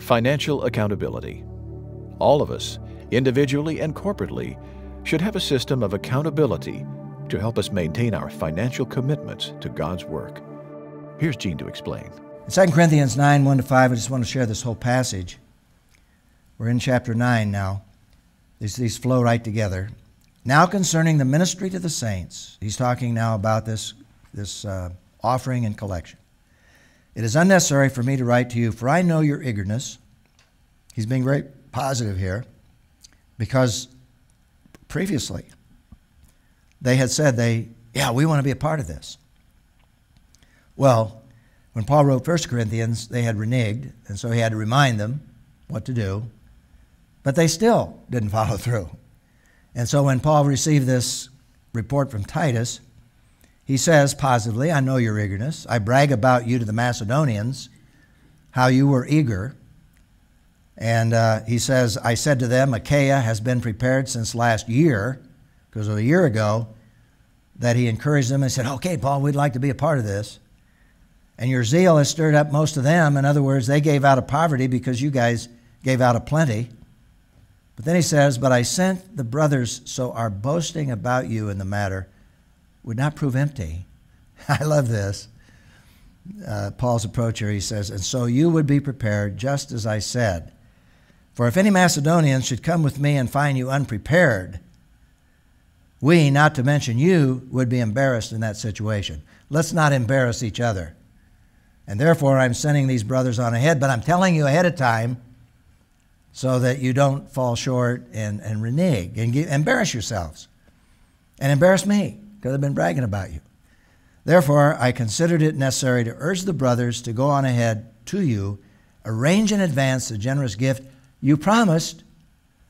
Financial accountability. All of us, individually and corporately, should have a system of accountability to help us maintain our financial commitments to God's work. Here's Gene to explain. In 2 Corinthians 9, 1-5, I just want to share this whole passage. We're in chapter 9 now. These flow right together. Now concerning the ministry to the saints, he's talking now about this offering and collection. It is unnecessary for me to write to you, for I know your eagerness. He's being very positive here, because previously they had said we want to be a part of this. Well, when Paul wrote 1 Corinthians, they had reneged, and so he had to remind them what to do, but they still didn't follow through. And so when Paul received this report from Titus, he says positively, I know your eagerness. I brag about you to the Macedonians, how you were eager. And he says, I said to them, Achaia has been prepared since last year, because a year ago that he encouraged them and said, okay, Paul, we'd like to be a part of this. And your zeal has stirred up most of them. In other words, they gave out of poverty because you guys gave out of plenty. But then he says, but I sent the brothers so our boasting about you in the matter would not prove empty. I love this. Paul's approach here, he says, and so you would be prepared just as I said. For if any Macedonians should come with me and find you unprepared, we, not to mention you, would be embarrassed in that situation. Let's not embarrass each other. And therefore I'm sending these brothers on ahead, but I'm telling you ahead of time so that you don't fall short and renege and embarrass yourselves and embarrass me, because I've been bragging about you. Therefore, I considered it necessary to urge the brothers to go on ahead to you, arrange in advance the generous gift you promised,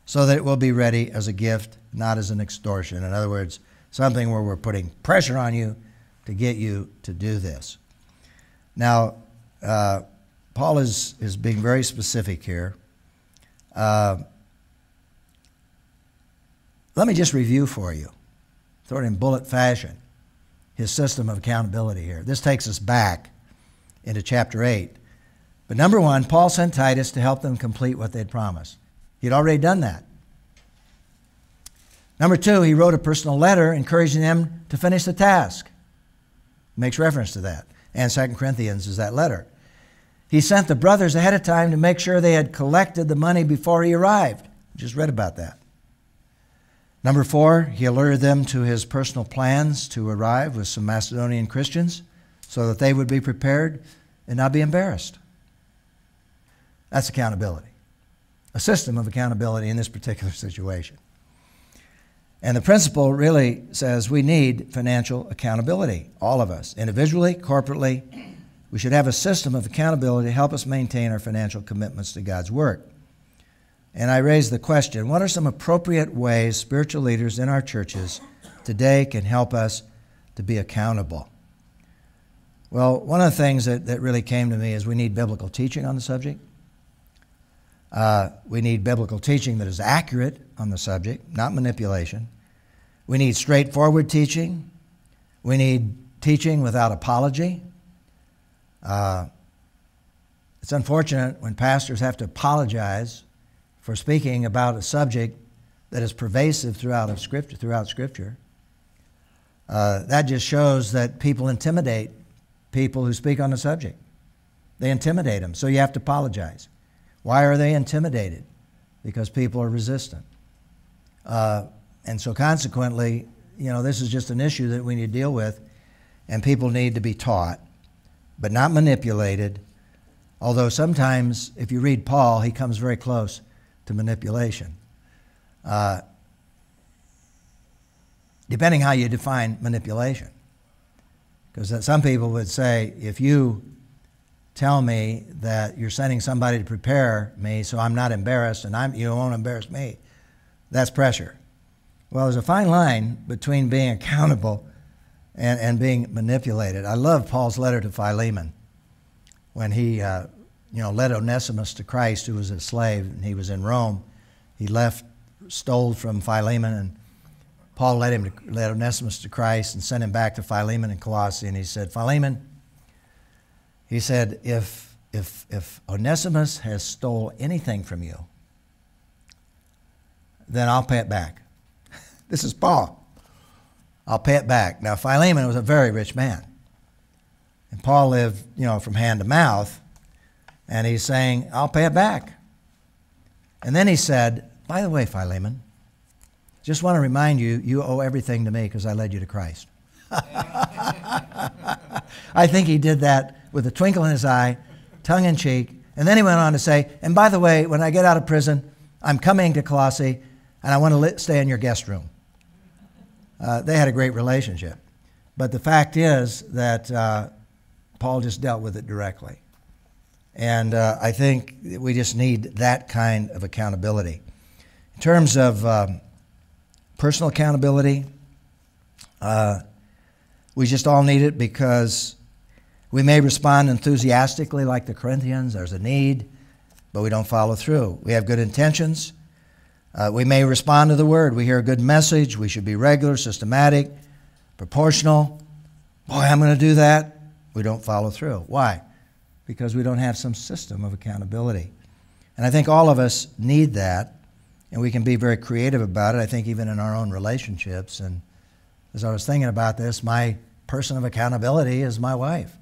so that it will be ready as a gift, not as an extortion. In other words, something where we're putting pressure on you to get you to do this. Now, Paul is being very specific here. Let me just review for you, sort of in bullet fashion, his system of accountability here. This takes us back into chapter 8. But number one, Paul sent Titus to help them complete what they'd promised. He'd already done that. Number two, he wrote a personal letter encouraging them to finish the task. Makes reference to that. And 2 Corinthians is that letter. He sent the brothers ahead of time to make sure they had collected the money before he arrived. We just read about that. Number four, he alerted them to his personal plans to arrive with some Macedonian Christians so that they would be prepared and not be embarrassed. That's accountability. A system of accountability in this particular situation. And the principle really says we need financial accountability, all of us, individually, corporately. We should have a system of accountability to help us maintain our financial commitments to God's work. And I raise the question, what are some appropriate ways spiritual leaders in our churches today can help us to be accountable? Well, one of the things that really came to me is we need biblical teaching on the subject. We need biblical teaching that is accurate on the subject, not manipulation. We need straightforward teaching. We need teaching without apology. It's unfortunate when pastors have to apologize for speaking about a subject that is pervasive throughout Scripture. That just shows that people intimidate people who speak on the subject. They intimidate them, so you have to apologize. Why are they intimidated? Because people are resistant. And so consequently, this is just an issue that we need to deal with, and people need to be taught, but not manipulated. Although sometimes, if you read Paul, he comes very close to manipulation. Depending how you define manipulation. Because some people would say, if you tell me that you're sending somebody to prepare me so I'm not embarrassed and you won't embarrass me, that's pressure. Well, there's a fine line between being accountable and being manipulated. I love Paul's letter to Philemon when he led Onesimus to Christ, who was a slave, and he was in Rome. He stole from Philemon, and Paul led Onesimus to Christ and sent him back to Philemon in Colossae. And he said, Philemon, he said, if if Onesimus has stole anything from you, then I'll pay it back. This is Paul. I'll pay it back. Now, Philemon was a very rich man. And Paul lived, from hand to mouth. And he's saying, I'll pay it back. And then he said, by the way, Philemon, just want to remind you, you owe everything to me because I led you to Christ. I think he did that with a twinkle in his eye, tongue in cheek. And then he went on to say, and by the way, when I get out of prison, I'm coming to Colossae, and I want to stay in your guest room. They had a great relationship. But the fact is that Paul just dealt with it directly. And I think we just need that kind of accountability. In terms of personal accountability, we just all need it because we may respond enthusiastically like the Corinthians. There's a need, but we don't follow through. We have good intentions. We may respond to the word. We hear a good message. We should be regular, systematic, proportional. Boy, I'm going to do that. We don't follow through. Why? Because we don't have some system of accountability. And I think all of us need that, and we can be very creative about it, I think even in our own relationships. And as I was thinking about this, my person of accountability is my wife.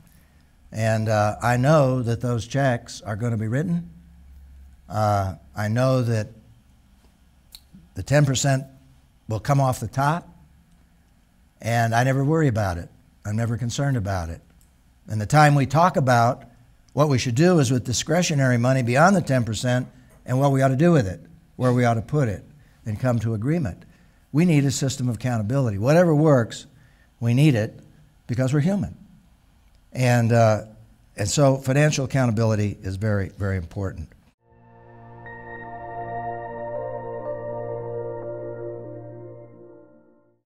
And I know that those checks are going to be written. I know that the 10% will come off the top, and I never worry about it. I'm never concerned about it. And the time we talk about what we should do is with discretionary money beyond the 10% and what we ought to do with it, where we ought to put it, and come to agreement. We need a system of accountability. Whatever works, we need it because we're human. And so financial accountability is very, very important.